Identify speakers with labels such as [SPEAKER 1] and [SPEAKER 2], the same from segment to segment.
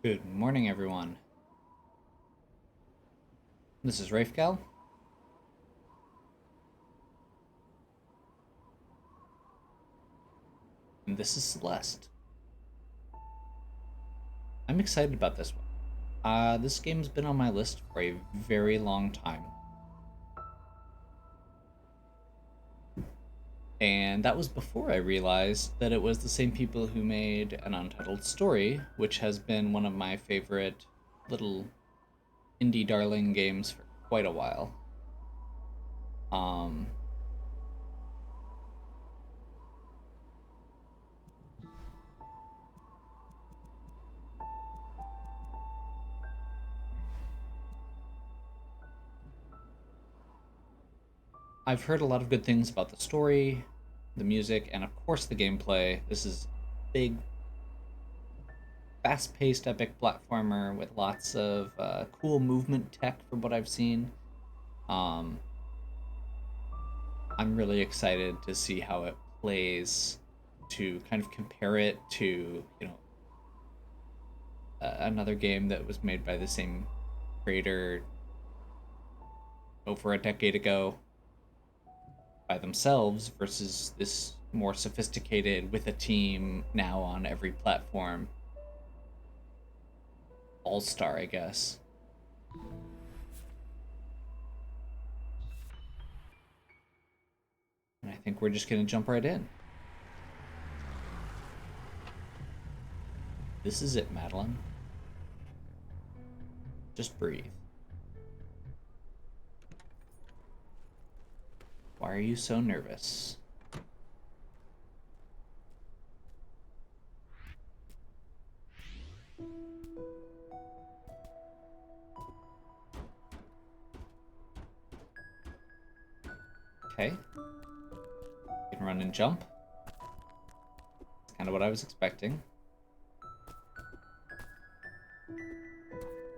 [SPEAKER 1] Good morning, everyone. This is Rafegal, and this is Celeste. I'm excited about this one. This game's been on my list for a very long time, and that was before I realized that it was the same people who made An Untitled Story, which has been one of my favorite little indie darling games for quite a while. Um, I've heard a lot of good things about the story, the music, and of course the gameplay. This is big, fast-paced epic platformer with lots of cool movement tech from what I've seen. Um, I'm really excited to see how it plays, to kind of compare it to another game that was made by the same creator over a decade ago by themselves versus this more sophisticated with a team now on every platform all star, I guess. And I think we're just gonna jump right in. This is it, Madeline. Just breathe. Why are you so nervous? Okay. You can run and jump. That's kind of what I was expecting.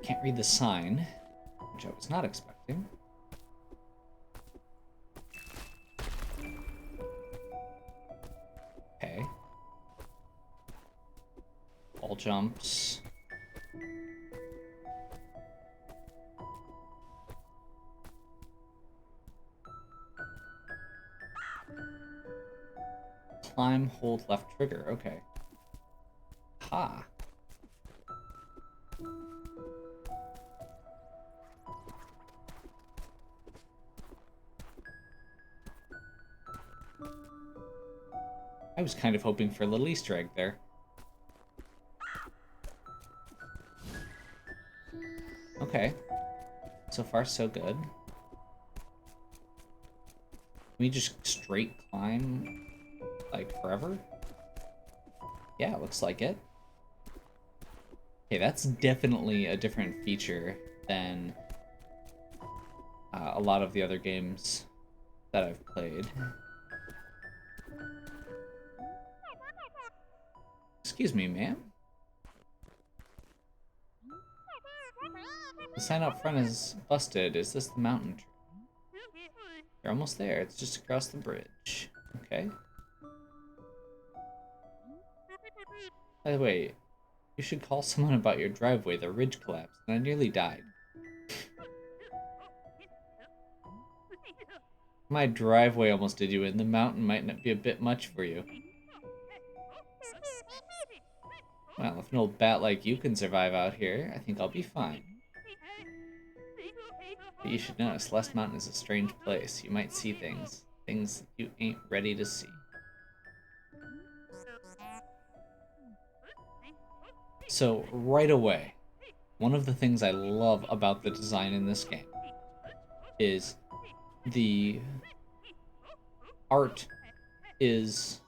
[SPEAKER 1] Can't read the sign, which I was not expecting. Okay. All jumps. Climb, hold left trigger. Okay. Ha. I was kind of hoping for a little Easter egg there. Okay. So far, so good. Can we just straight climb, like, forever? Yeah, looks like it. Okay, that's definitely a different feature than a lot of the other games that I've played. Excuse me, ma'am. The sign up front is busted. Is this the mountain tree? You're almost there. It's just across the bridge. Okay. By the way, you should call someone about your driveway. The ridge collapsed, and I nearly died. My driveway almost did you in. The mountain might not be a bit much for you. Well, if an old bat like you can survive out here, I think I'll be fine. But you should know, Celeste Mountain is a strange place. You might see things you ain't ready to see. So, right away, one of the things I love about the design in this game is the art is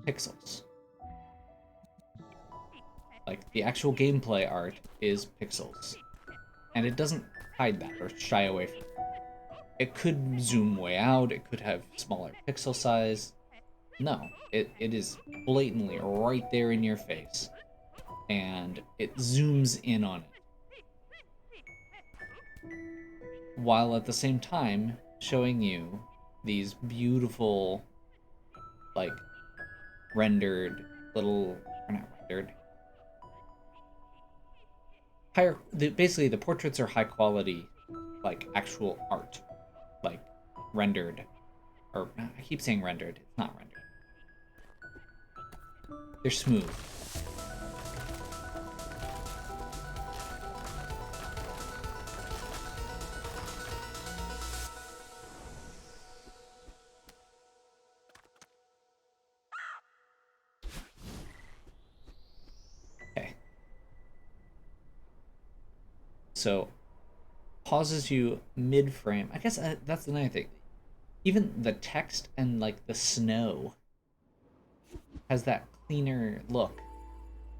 [SPEAKER 1] pixels. Like, the actual gameplay art is pixels. And it doesn't hide that or shy away from it. It could zoom way out, it could have smaller pixel size. No, it is blatantly right there in your face. And it zooms in on it. While at the same time showing you these beautiful, like, rendered little, or not rendered, basically the portraits are high quality, like actual art, like rendered, or I keep saying rendered, it's not rendered. They're smooth. Okay. So, pauses you mid-frame. I guess that's another thing. Even the text and like the snow has that cleaner look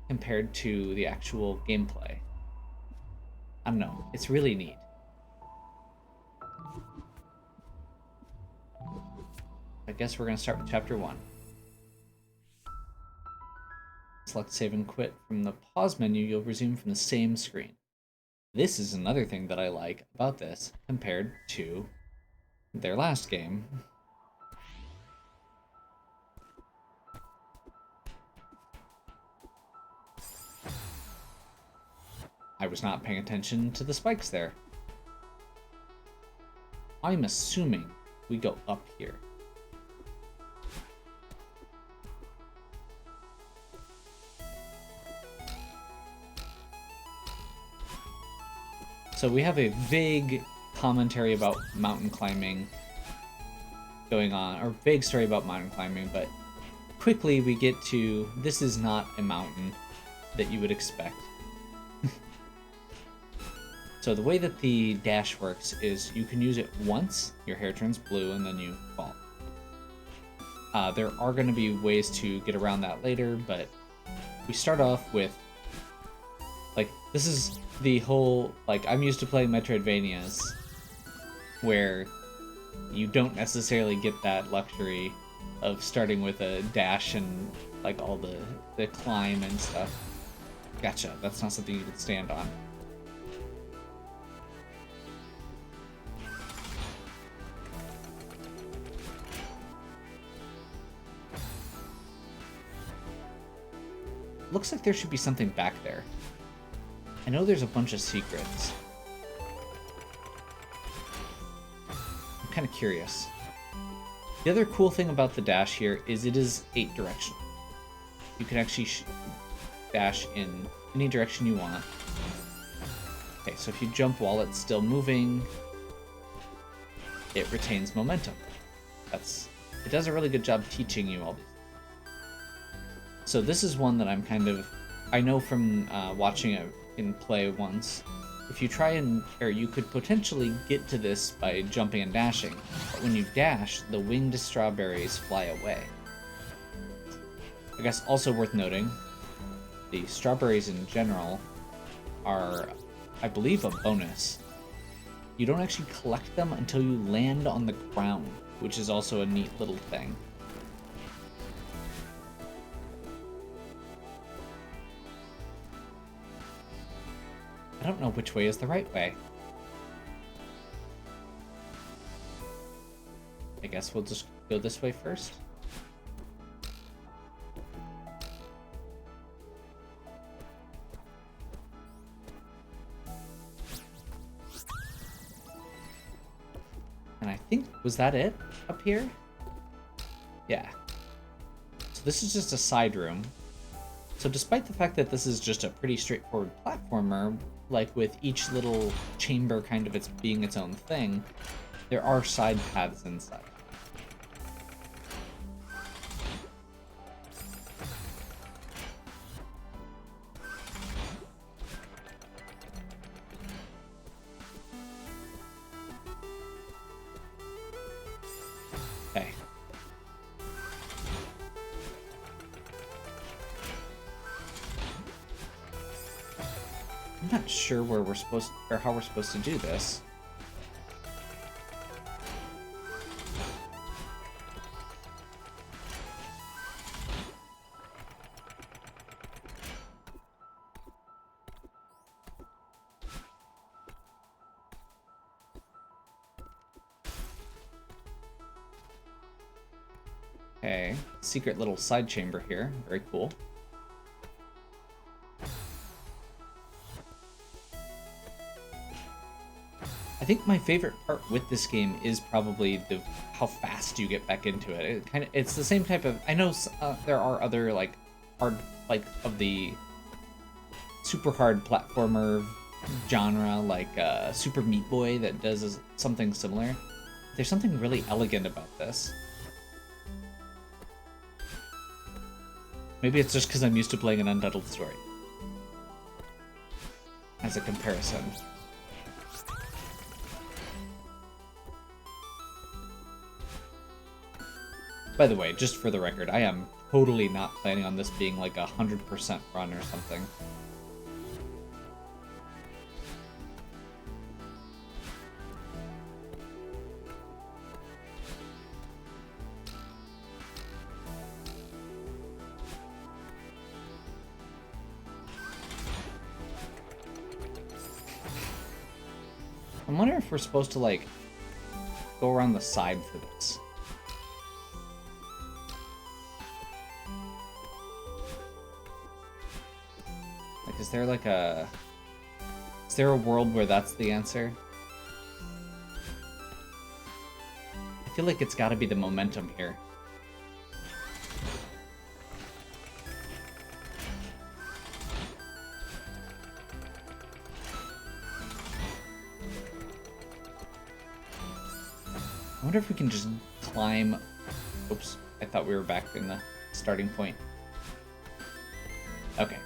[SPEAKER 1] compared to the actual gameplay. I don't know. It's really neat. I guess we're going to start with Chapter 1. Select Save and Quit. From the pause menu, you'll resume from the same screen. This is another thing that I like about this compared to their last game. I was not paying attention to the spikes there. I'm assuming we go up here. So we have a vague commentary about mountain climbing going on, or vague story about mountain climbing, but quickly we get to this is not a mountain that you would expect. So the way that the dash works is you can use it once, your hair turns blue, and then you fall. There are going to be ways to get around that later, but we start off with, like, this is the whole, like, I'm used to playing Metroidvanias, where you don't necessarily get that luxury of starting with a dash and, like, all the climb and stuff. Gotcha, that's not something you can stand on. Looks like there should be something back there. I know there's a bunch of secrets. I'm kind of curious. The other cool thing about the dash here is it is 8 directional. You can actually dash in any direction you want. Okay, so if you jump while it's still moving, it retains momentum. It does a really good job teaching you all these. So this is one that I'm kind of, I know from watching it in play once, if you try or you could potentially get to this by jumping and dashing, but when you dash, the winged strawberries fly away. I guess also worth noting, the strawberries in general are, I believe, a bonus. You don't actually collect them until you land on the ground, which is also a neat little thing. I don't know which way is the right way. I guess we'll just go this way first. And I think, was that it up here? Yeah. So this is just a side room. So despite the fact that this is just a pretty straightforward platformer, like with each little chamber kind of being its own thing, there are side paths inside. Okay. I'm not sure where we're supposed or how we're supposed to do this. Okay, secret little side chamber here. Very cool. I think my favorite part with this game is probably the how fast you get back into it. It's the same type of. I know there are other like hard of the super hard platformer genre like Super Meat Boy that does something similar. There's something really elegant about this. Maybe it's just because I'm used to playing an Untitled Story as a comparison. By the way, just for the record, I am totally not planning on this being like 100% run or something. I'm wondering if we're supposed to like go around the side for this. Like, is there a world where that's the answer? I feel like it's gotta be the momentum here. I wonder if we can just climb... Oops, I thought we were back in the starting point. Okay.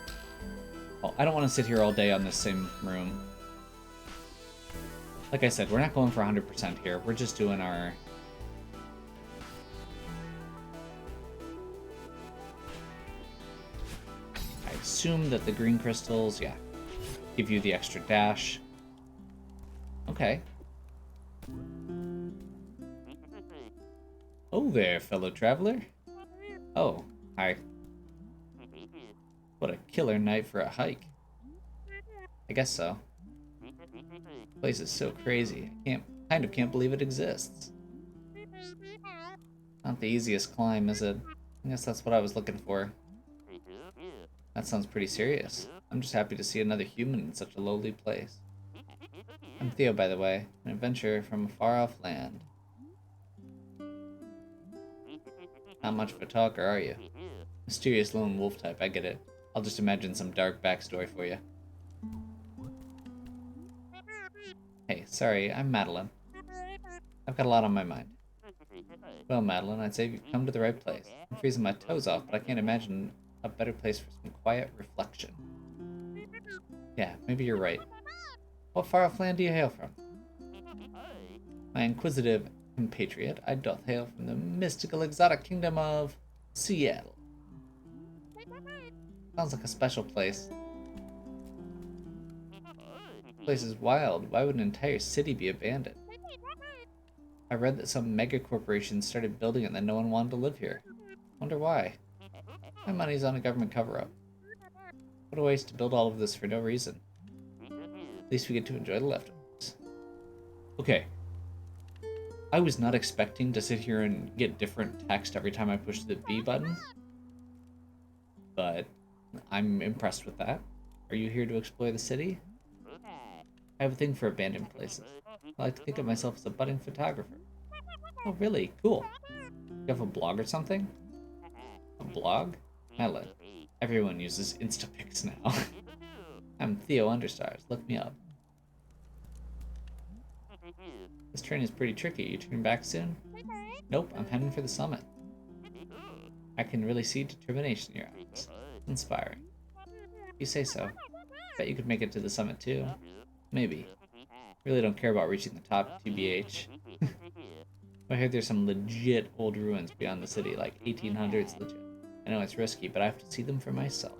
[SPEAKER 1] Well, I don't want to sit here all day on this same room. Like I said, we're not going for 100% here. We're just doing our... I assume that the green crystals, yeah, give you the extra dash. Okay. Oh there, fellow traveler. Oh, hi. What a killer night for a hike. I guess so. This place is so crazy. I can't believe it exists. Not the easiest climb, is it? I guess that's what I was looking for. That sounds pretty serious. I'm just happy to see another human in such a lowly place. I'm Theo, by the way, an adventurer from a far-off land. Not much of a talker, are you? Mysterious lone wolf type, I get it. I'll just imagine some dark backstory for you. Hey, sorry, I'm Madeline. I've got a lot on my mind. Well, Madeline, I'd say you've come to the right place. I'm freezing my toes off, but I can't imagine a better place for some quiet reflection. Yeah, maybe you're right. What far-off land do you hail from? My inquisitive compatriot, I doth hail from the mystical exotic kingdom of Seattle. Sounds like a special place. This place is wild. Why would an entire city be abandoned? I read that some mega corporations started building it and then no one wanted to live here. Wonder why. My money's on a government cover-up. What a waste to build all of this for no reason. At least we get to enjoy the leftovers. Okay. I was not expecting to sit here and get different text every time I push the B button. But I'm impressed with that. Are you here to explore the city? I have a thing for abandoned places. I like to think of myself as a budding photographer. Oh, really? Cool. You have a blog or something? A blog? Helen. Everyone uses Instapics now. I'm Theo Understars. Look me up. This train is pretty tricky. You turning back soon? Nope, I'm heading for the summit. I can really see determination in your eyes. Inspiring. You say so. Bet you could make it to the summit too. Maybe. Really don't care about reaching the top, TBH. I heard there's some legit old ruins beyond the city, like 1800s legit. I know it's risky, but I have to see them for myself.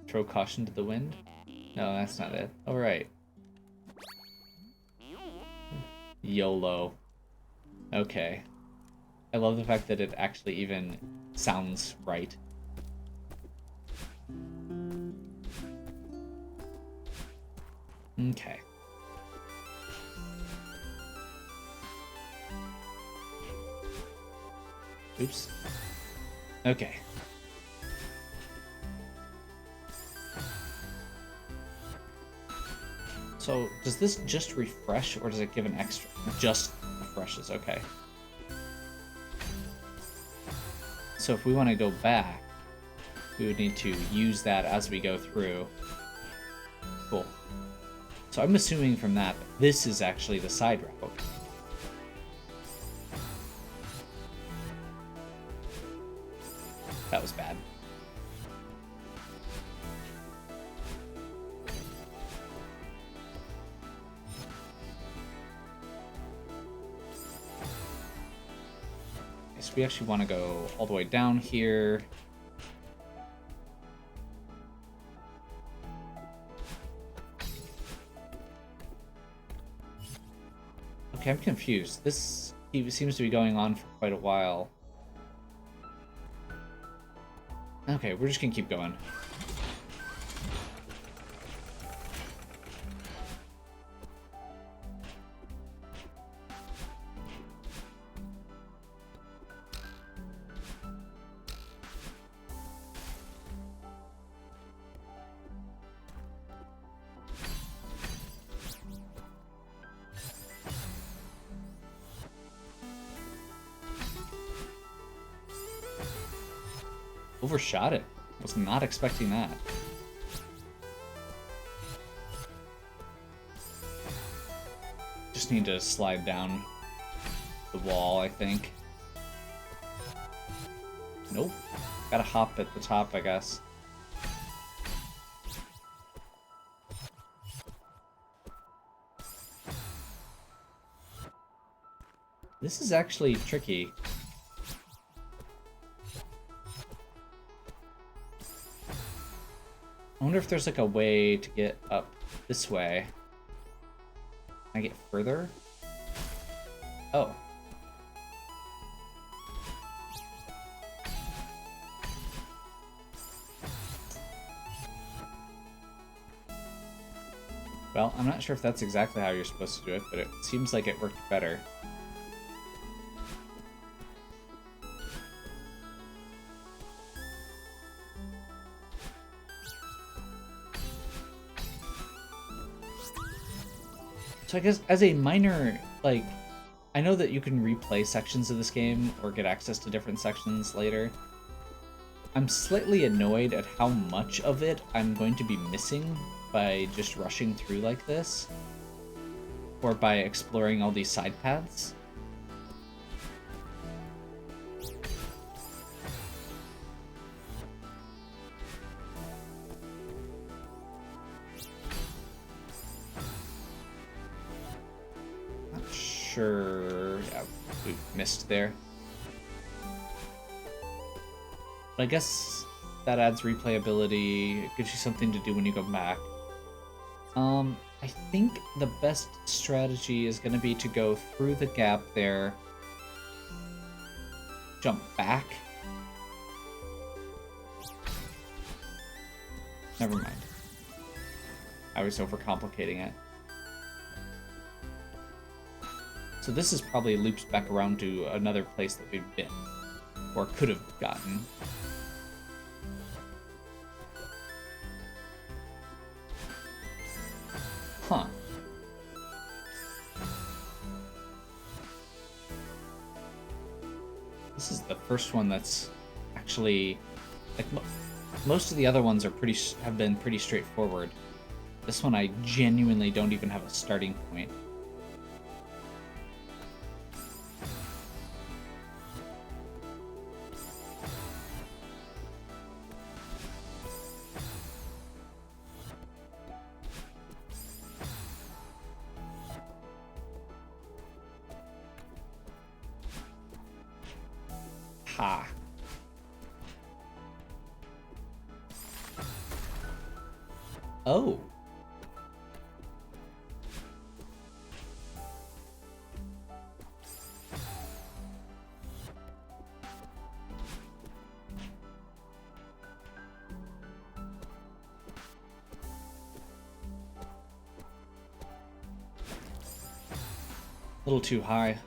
[SPEAKER 1] Throw caution to the wind? No, that's not it. Oh, right. YOLO. Okay. I love the fact that it actually even sounds right. Okay. Oops. Okay. So, does this just refresh, or does it give an extra? Just refreshes, okay. So if we want to go back, we would need to use that as we go through. Cool. So I'm assuming from that, this is actually the side route. That was bad. So we actually want to go all the way down here. Okay, I'm confused. This seems to be going on for quite a while. Okay, we're just gonna keep going. Overshot it. Was not expecting that. Just need to slide down the wall, I think. Nope. Gotta hop at the top, I guess. This is actually tricky. I wonder if there's like a way to get up this way. Can I get further? Oh. Well, I'm not sure if that's exactly how you're supposed to do it, but it seems like it worked better. So I guess as a minor, like, I know that you can replay sections of this game or get access to different sections later. I'm slightly annoyed at how much of it I'm going to be missing by just rushing through like this, or by exploring all these side paths. Sure, yeah, we missed there. But I guess that adds replayability. It gives you something to do when you go back. I think the best strategy is going to be to go through the gap there, jump back. Never mind. I was overcomplicating it. So this is probably loops back around to another place that we've been, or could have gotten. Huh. This is the first one that's actually, like, most of the other ones are have been pretty straightforward. This one I genuinely don't even have a starting point. Ha. Oh. A little too high.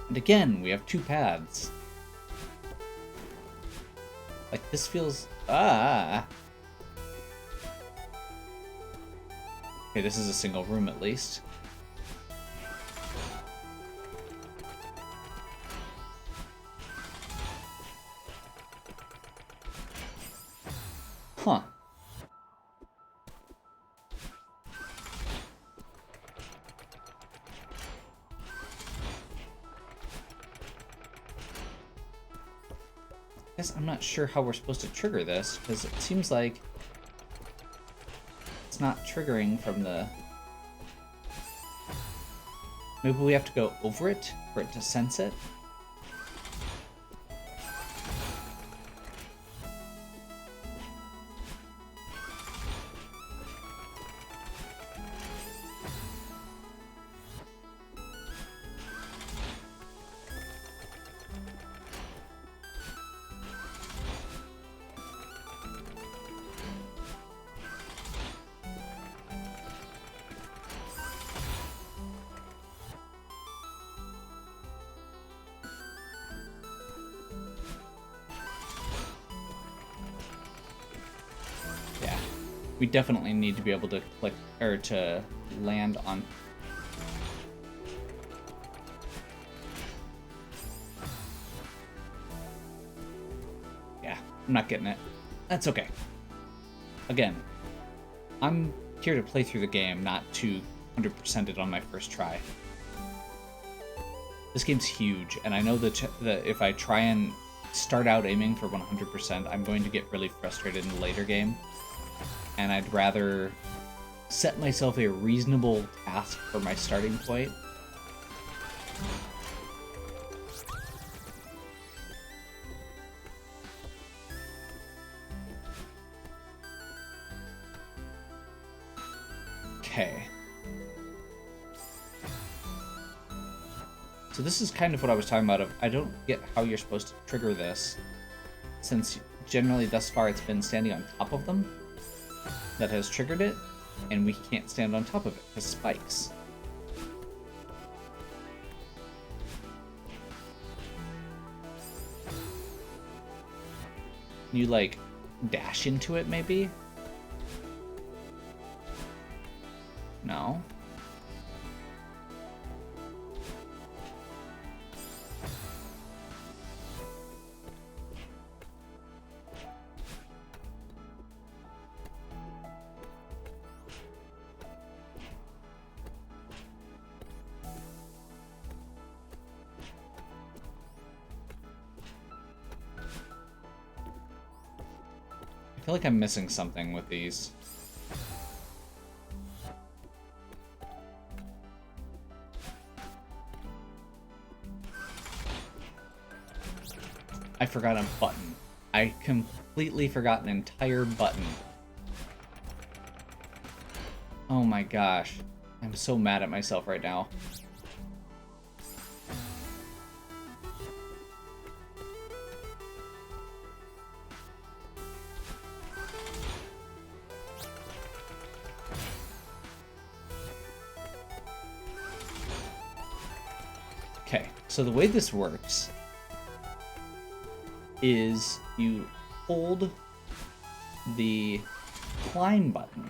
[SPEAKER 1] And again, we have two paths. This feels... Ah! Okay, this is a single room at least. Huh. I guess I'm not sure how we're supposed to trigger this, because it seems like it's not triggering from the... Maybe we have to go over it for it to sense it? We definitely need to be able to click, or to land on... Yeah, I'm not getting it. That's okay. Again, I'm here to play through the game, not to 100% it on my first try. This game's huge, and I know that if I try and start out aiming for 100%, I'm going to get really frustrated in the later game. And I'd rather set myself a reasonable task for my starting point. Okay. So this is kind of what I was talking about. I don't get how you're supposed to trigger this, since generally thus far it's been standing on top of them that has triggered it, and we can't stand on top of it because spikes. Can you, like, dash into it, maybe? No. I feel like I'm missing something with these. I forgot a button. I completely forgot an entire button. Oh my gosh. I'm so mad at myself right now. Okay, so the way this works is you hold the climb button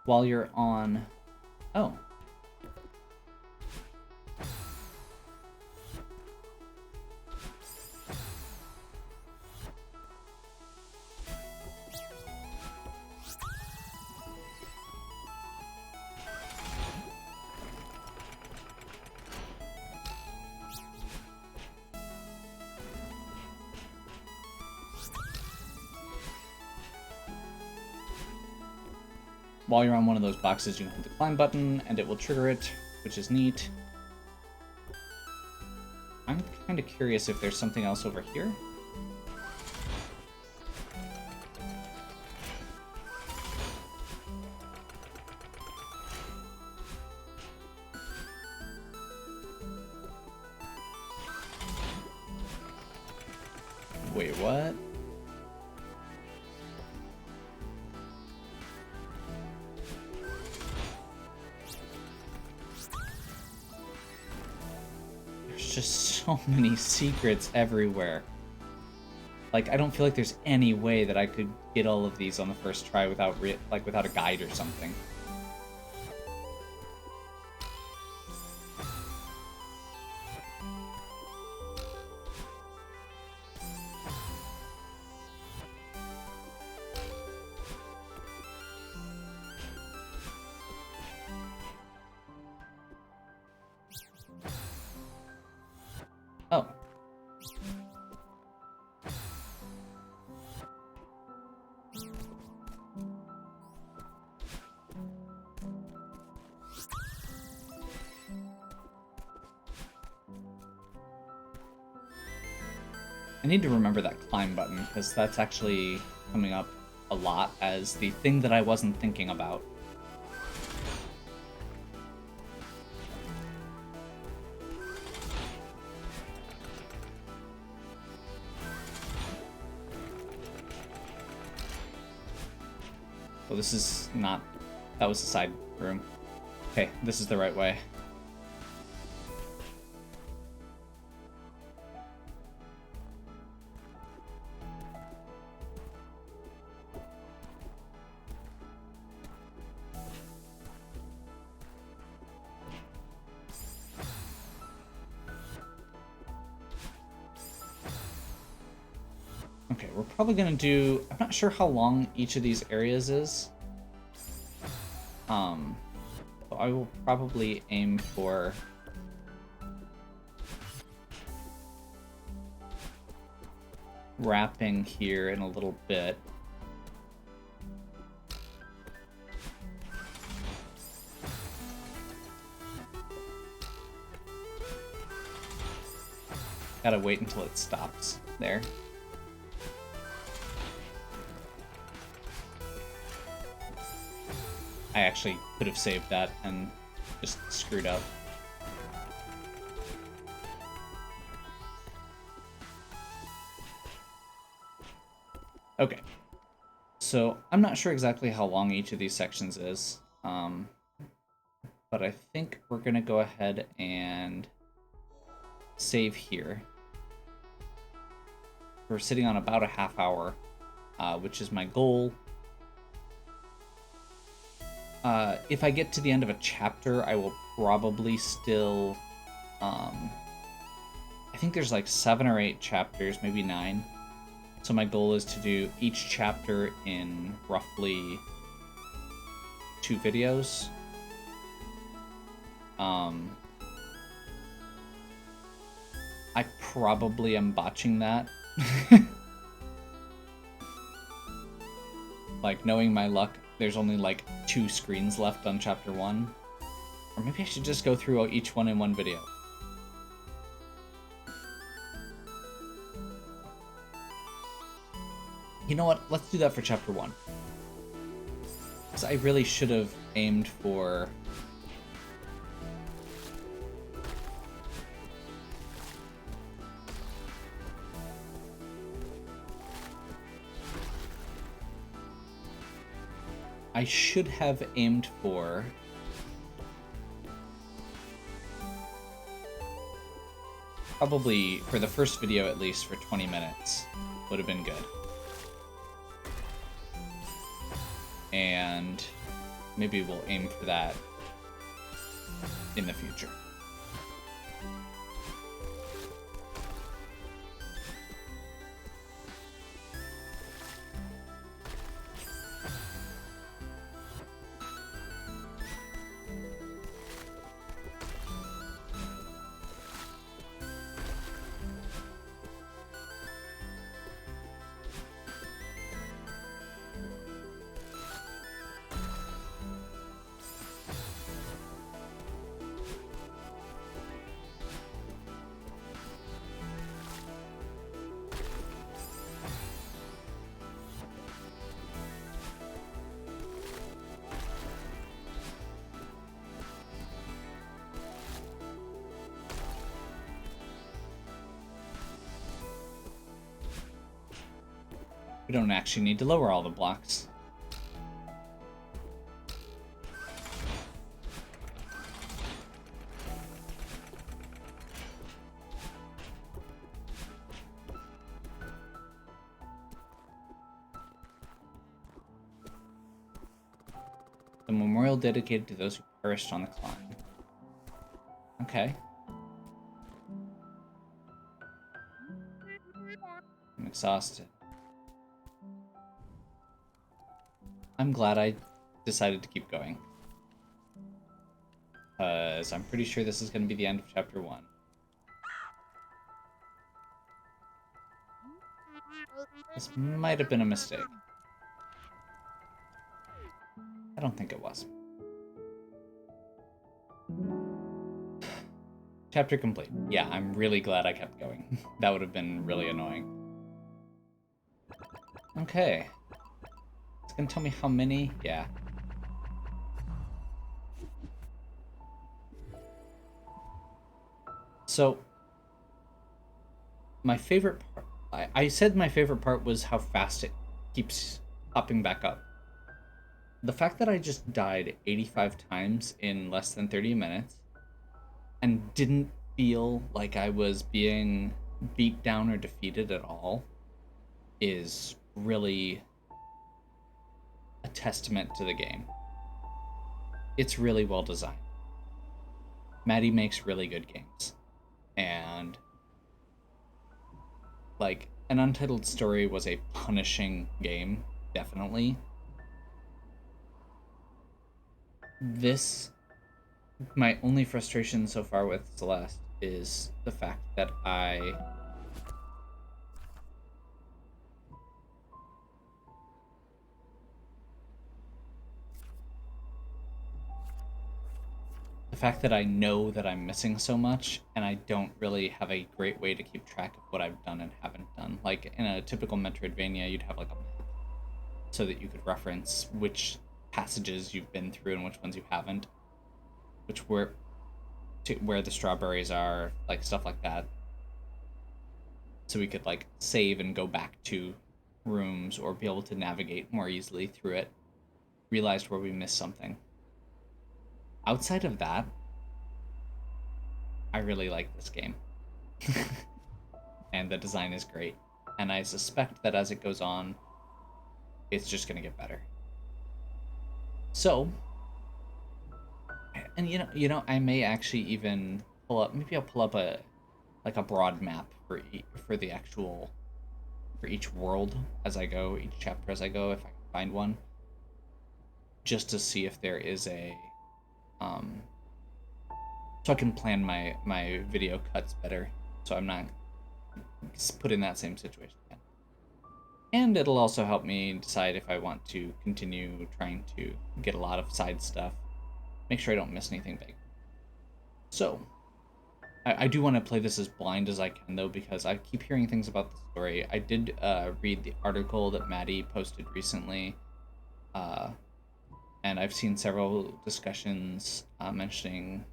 [SPEAKER 1] while you're on... Oh. While you're on one of those boxes, you can hold the climb button, and it will trigger it, which is neat. I'm kind of curious if there's something else over here. Wait, what? just so many secrets everywhere. Like, I don't feel like there's any way that I could get all of these on the first try without without a guide or something. Oh. I need to remember that climb button, because that's actually coming up a lot as the thing that I wasn't thinking about. Well, this is not... That was the side room. Okay, this is the right way. Okay, we're probably gonna do... I'm not sure how long each of these areas is. So I will probably aim for... wrapping here in a little bit. Gotta wait until it stops there. I actually could have saved that and just screwed up. Okay. So I'm not sure exactly how long each of these sections is, but I think we're gonna go ahead and save here. We're sitting on about a half hour, which is my goal. If I get to the end of a chapter, I will probably still, I think there's like 7 or 8 chapters, maybe 9. So my goal is to do each chapter in roughly 2 videos. I probably am botching that. Like, knowing my luck, there's only like 2 screens left on chapter 1. Or maybe I should just go through each one in one video. You know what? Let's do that for chapter 1. Because I really should have aimed for... I should have aimed for... probably, for the first video at least, for 20 minutes. Would have been good. And maybe we'll aim for that in the future. We don't actually need to lower all the blocks. memorial dedicated to those who perished on the climb. Okay. I'm exhausted. I'm glad I decided to keep going. Because I'm pretty sure this is going to be the end of chapter 1. This might have been a mistake. I don't think it was. Chapter complete. Yeah, I'm really glad I kept going. That would have been really annoying. Okay. It's gonna tell me how many? Yeah. So, my favorite part... I said my favorite part was how fast it keeps popping back up. The fact that I just died 85 times in less than 30 minutes and didn't feel like I was being beat down or defeated at all is really a testament to the game. It's really well designed. Maddie makes really good games. And like, an Untitled Story was a punishing game, definitely. This, my only frustration so far with Celeste is the fact that I know that I'm missing so much, and I don't really have a great way to keep track of what I've done and haven't done. Like, in a typical Metroidvania, you'd have like a map so that you could reference which passages you've been through and which ones you haven't, where the strawberries are, like stuff like that. So we could like save and go back to rooms or be able to navigate more easily through it. Realized where we missed something. Outside of that, I really like this game. And the design is great. And I suspect that as it goes on, it's just going to get better. So, and I may actually even pull up, maybe I'll pull up a broad map for the actual, for each world as I go, each chapter as I go, if I can find one, just to see if there is a so I can plan my video cuts better, so I'm not put in that same situation again. And it'll also help me decide if I want to continue trying to get a lot of side stuff, make sure I don't miss anything big. So, I do want to play this as blind as I can, though, because I keep hearing things about the story. I did read the article that Maddie posted recently, and I've seen several discussions mentioning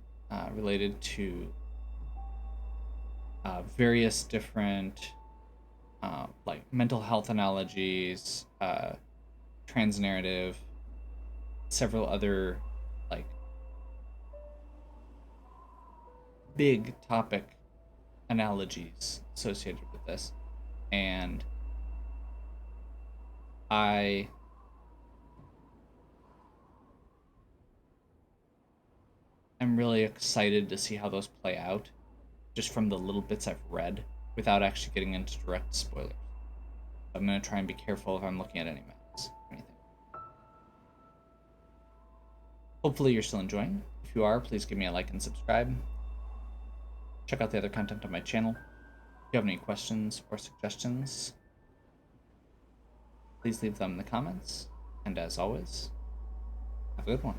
[SPEAKER 1] related to various different like mental health analogies, trans narrative, several other like big topic analogies associated with this, and I am really excited to see how those play out, just from the little bits I've read, without actually getting into direct spoilers. I'm going to try and be careful if I'm looking at any maps or anything. Hopefully you're still enjoying. If you are, please give me a like and subscribe. Check out the other content on my channel. If you have any questions or suggestions, please leave them in the comments. And as always, have a good one.